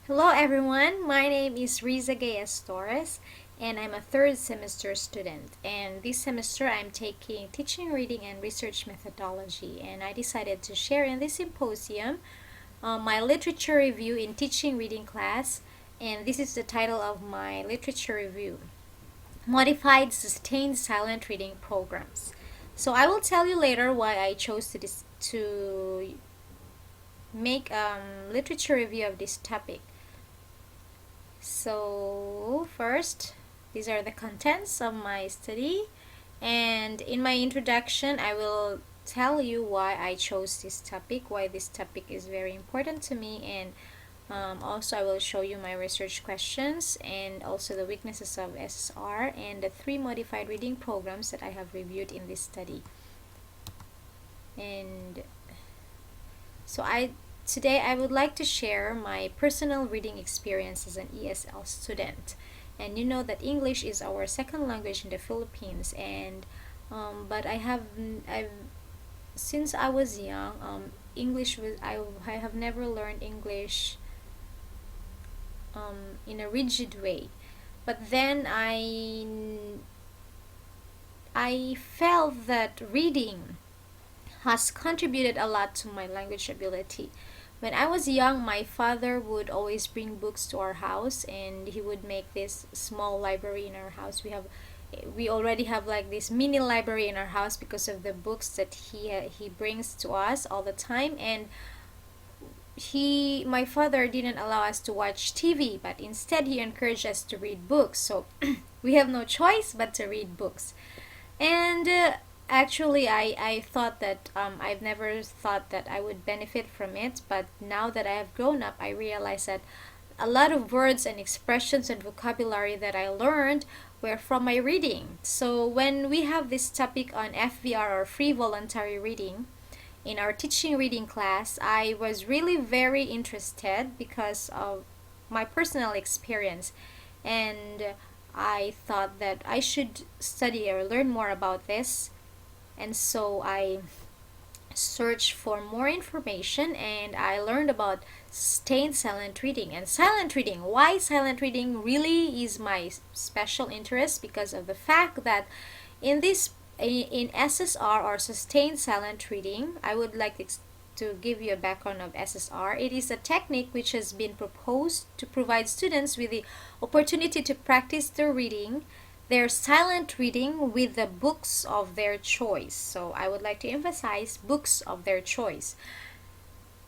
Hello everyone, my name is Riza Gayas Torres and I'm a third semester student. And this semester I'm taking teaching, reading, and research methodology. And I decided to share in this symposium my literature review in teaching reading class. And this is the title of my literature review: Modified Sustained Silent Reading Programs. So I will tell you later why I chose to make literature review of this topic. So, first, these are the contents of my study, and in my introduction, I will tell you why I chose this topic, why this topic is very important to me, and also I will show you my research questions and also the weaknesses of SSR and the three modified reading programs that I have reviewed in this study. And so today I would like to share my personal reading experience as an ESL student. And you know that English is our second language in the Philippines, and but I've since I was young, English was I have never learned English in a rigid way. But then I felt that reading has contributed a lot to my language ability. When I was young, my father would always bring books to our house, and he would make this small library in our house. We already have like this mini library in our house because of the books that he brings to us all the time. And my father didn't allow us to watch TV, but instead he encouraged us to read books. So we have no choice but to read books. And actually, I thought that I've never thought that I would benefit from it, but now that I have grown up, I realize that a lot of words and expressions and vocabulary that I learned were from my reading. So when we have this topic on FVR, or free voluntary reading, in our teaching reading class, I was really very interested because of my personal experience, and I thought that I should study or learn more about this. And so I searched for more information, and I learned about sustained silent reading. And silent reading, why silent reading really is my special interest, because of the fact that in this in SSR, or sustained silent reading, I would like to give you a background of SSR. It is a technique which has been proposed to provide students with the opportunity to practice their silent reading with the books of their choice. So I would like to emphasize books of their choice.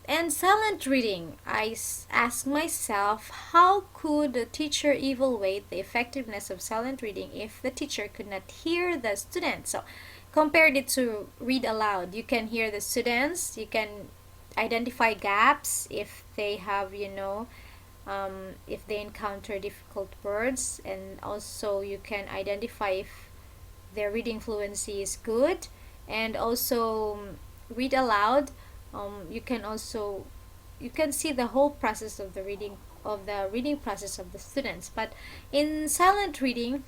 And silent reading, I ask myself, how could a teacher evaluate the effectiveness of silent reading if the teacher could not hear the students? So compared it to read aloud, you can hear the students, you can identify gaps if they have, if they encounter difficult words, and also you can identify if their reading fluency is good. And also read aloud, you can see the whole process of the reading process of the students. But in silent reading,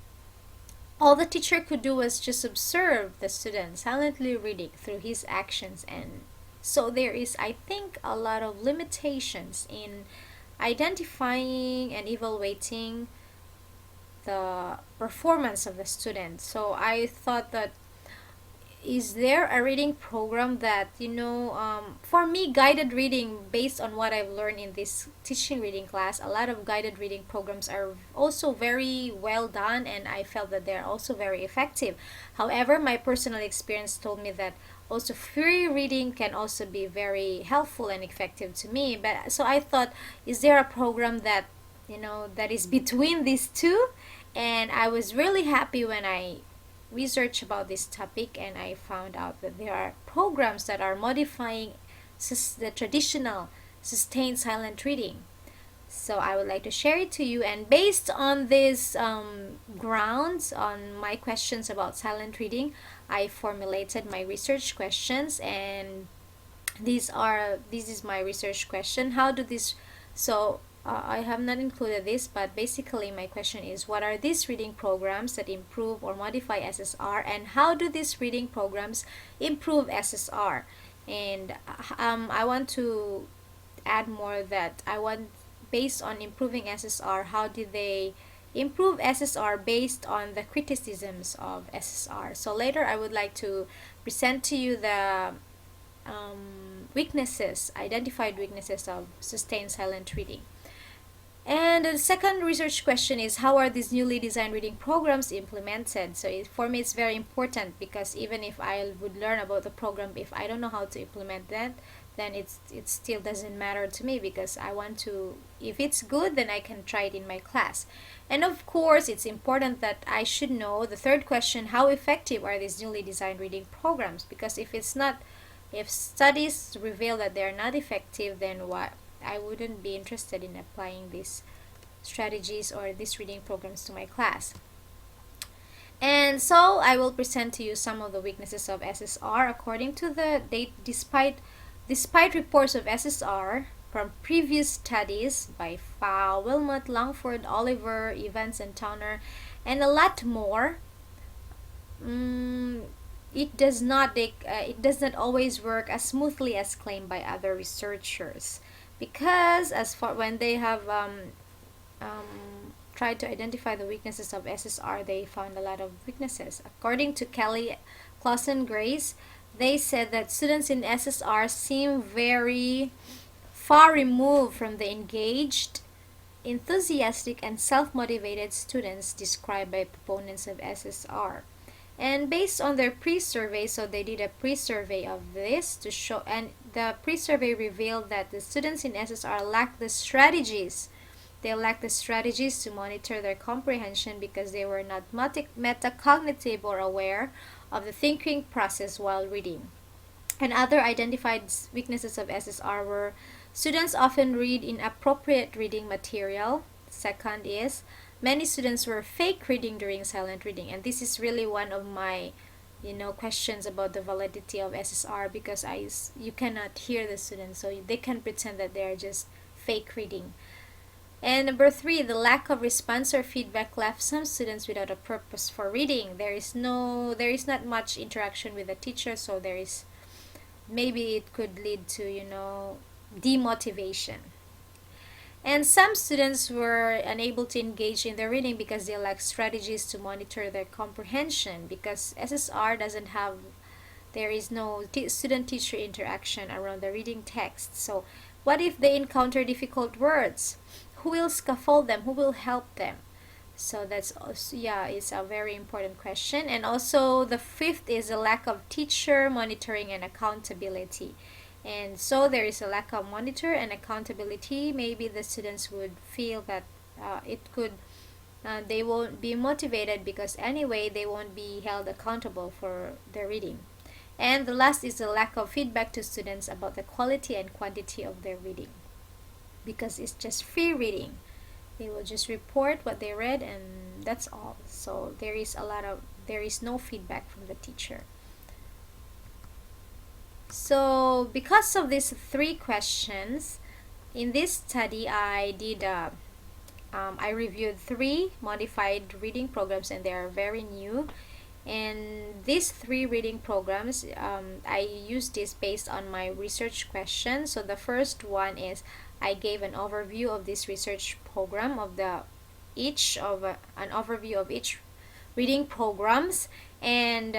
all the teacher could do was just observe the student silently reading through his actions. And so there is, I think, a lot of limitations in identifying and evaluating the performance of the student. So I thought that, is there a reading program that, for me, guided reading, based on what I've learned in this teaching reading class, a lot of guided reading programs are also very well done, and I felt that they're also very effective. However, my personal experience told me that also free reading can also be very helpful and effective to me. But so I thought, is there a program that, that is between these two? And I was really happy when I research about this topic, and I found out that there are programs that are modifying the traditional sustained silent reading. So I would like to share it to you, and based on these grounds, on my questions about silent reading, I formulated my research questions. And this is my research question: how do this so I have not included this, but basically my question is, what are these reading programs that improve or modify SSR, and how do these reading programs improve SSR? And I want to add more that I want based on improving SSR, how did they improve SSR based on the criticisms of SSR. So later I would like to present to you the identified weaknesses of sustained silent reading. And the second research question is, how are these newly designed reading programs implemented? So for me it's very important, because even if I would learn about the program, if I don't know how to implement that, then it still doesn't matter to me, because I want to, if it's good, then I can try it in my class. And of course it's important that I should know the third question, how effective are these newly designed reading programs? Because if studies reveal that they're not effective, then what, I wouldn't be interested in applying these strategies or these reading programs to my class. And so I will present to you some of the weaknesses of SSR according to the date. Despite reports of SSR from previous studies by Pfau, Wilmot, Langford, Oliver, Evans, and Towner, and a lot more, it does not always work as smoothly as claimed by other researchers, because as far when they have tried to identify the weaknesses of SSR, they found a lot of weaknesses. According to Kelly, Clausen, Grace, they said that students in SSR seem very far removed from the engaged, enthusiastic, and self-motivated students described by proponents of SSR. And based on their pre-survey, so they did a pre-survey of this to show, and the pre-survey revealed that the students in SSR lack the strategies. They lack the strategies to monitor their comprehension because they were not metacognitive or aware of the thinking process while reading. And other identified weaknesses of SSR were, students often read inappropriate reading material. Second is, many students were fake reading during silent reading, and this is really one of my questions about the validity of SSR, because you cannot hear the students, so they can pretend that they are just fake reading. And number 3, the lack of response or feedback left some students without a purpose for reading. There is not much interaction with the teacher, so maybe it could lead to demotivation. And some students were unable to engage in their reading because they lack strategies to monitor their comprehension, because SSR there is no student-teacher interaction around the reading text. So what if they encounter difficult words? Who will scaffold them? Who will help them? So that's also, it's a very important question. And also the 5th is a lack of teacher monitoring and accountability. And so there is a lack of monitor and accountability. Maybe the students would feel that they won't be motivated, because anyway they won't be held accountable for their reading. And the last is the lack of feedback to students about the quality and quantity of their reading, because it's just free reading. They will just report what they read and that's all. So there is no feedback from the teacher. So because of these 3 questions, in this study I reviewed 3 modified reading programs, and they are very new. And these 3 reading programs, I used this based on my research question. So the first one is, I gave an overview of this research program an overview of each reading programs, and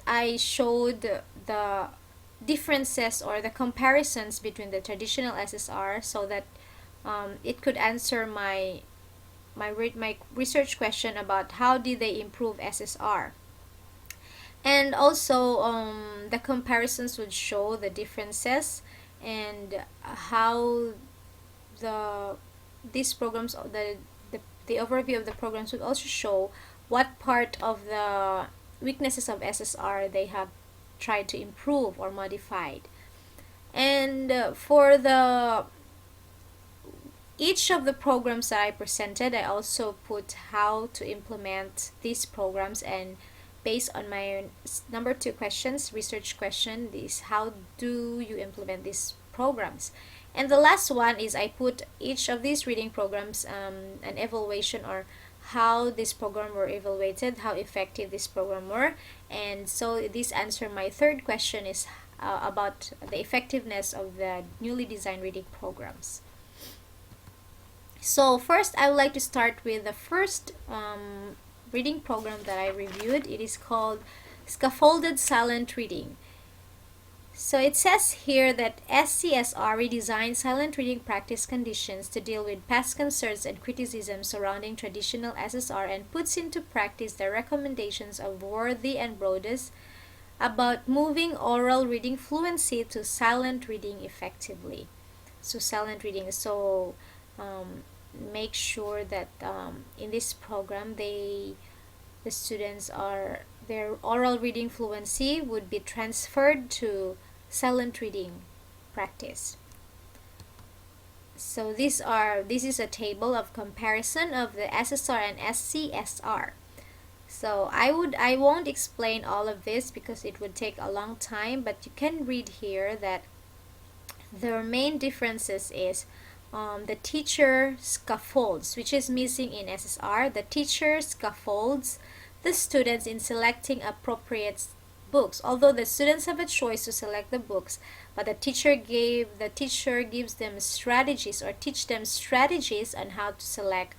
I showed the differences or the comparisons between the traditional SSR, so that it could answer my research question about how did they improve SSR. And also the comparisons would show the differences, and how these programs, the overview of the programs would also show what part of the weaknesses of SSR they have tried to improve or modified. And for each of the programs that I presented, I also put how to implement these programs, and based on my number 2 questions, research question, is how do you implement these programs. And the last one is, I put each of these reading programs an evaluation, or how this program were evaluated, how effective this program were. And so this answer my 3rd question is about the effectiveness of the newly designed reading programs. So first, I would like to start with the first reading program that I reviewed. It is called Scaffolded Silent Reading. So it says here that SCSR redesigned silent reading practice conditions to deal with past concerns and criticism surrounding traditional SSR and puts into practice the recommendations of Worthy and Broaddus about moving oral reading fluency to silent reading effectively. So silent reading. So make sure that in this program the students are their oral reading fluency would be transferred to silent reading practice. So this is a table of comparison of the SSR and SCSR. So I won't explain all of this because it would take a long time, but you can read here that their main differences is the teacher scaffolds, which is missing in SSR. The teacher scaffolds the students in selecting appropriate books, although the students have a choice to select the books, but the teacher gives them strategies or teach them strategies on how to select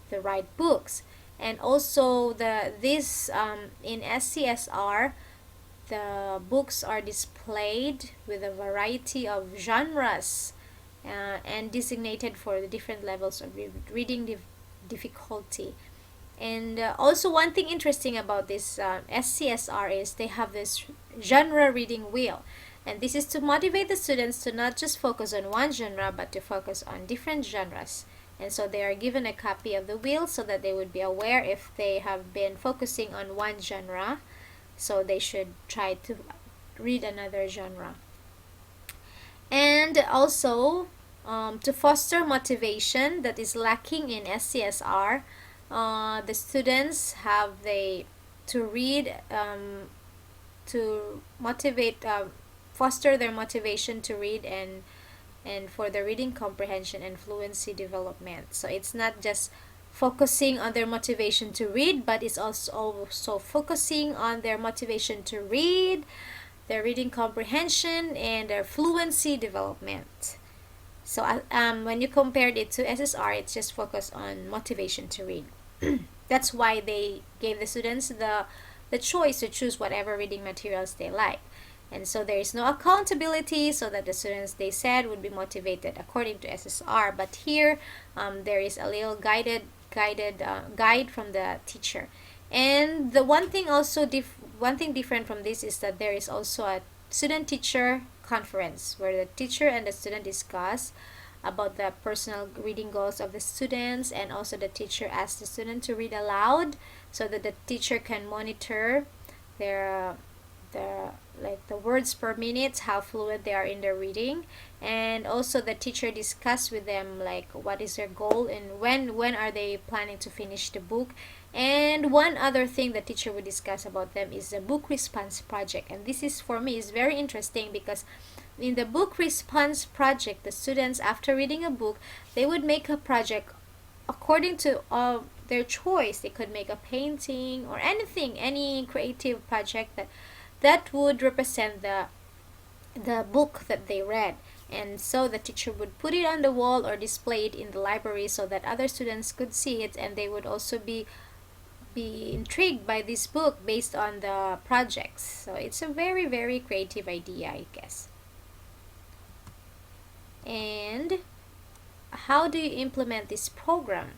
the right books. And also in SCSR, the books are displayed with a variety of genres and designated for the different levels of reading difficulty. And also one thing interesting about this SCSR is they have this genre reading wheel. And this is to motivate the students to not just focus on one genre, but to focus on different genres. And so they are given a copy of the wheel so that they would be aware if they have been focusing on one genre. So they should try to read another genre. And also, to foster motivation that is lacking in SCSR, the students have to read to motivate foster their motivation to read and for the reading comprehension and fluency development. So it's not just focusing on their motivation to read, but it's also focusing on their motivation to read, their reading comprehension, and their fluency development. So when you compared it to SSR, it's just focused on motivation to read. That's why they gave the students the choice to choose whatever reading materials they like. And so there is no accountability, so that the students, they said, would be motivated according to SSR. But here there is a little guide from the teacher. And the one thing different from this is that there is also a student-teacher conference where the teacher and the student discuss about the personal reading goals of the students, and also the teacher asks the student to read aloud so that the teacher can monitor the words per minute, how fluent they are in their reading. And also the teacher discuss with them like what is their goal and when are they planning to finish the book. And one other thing the teacher would discuss about them is the book response project. And this is, for me, is very interesting because in the book response project, the students, after reading a book, they would make a project according to their choice. They could make a painting or anything, any creative project that would represent the book that they read. And so the teacher would put it on the wall or display it in the library so that other students could see it, and they would also be intrigued by this book based on the projects. So it's a very, very creative idea, I guess. And how do you implement this program?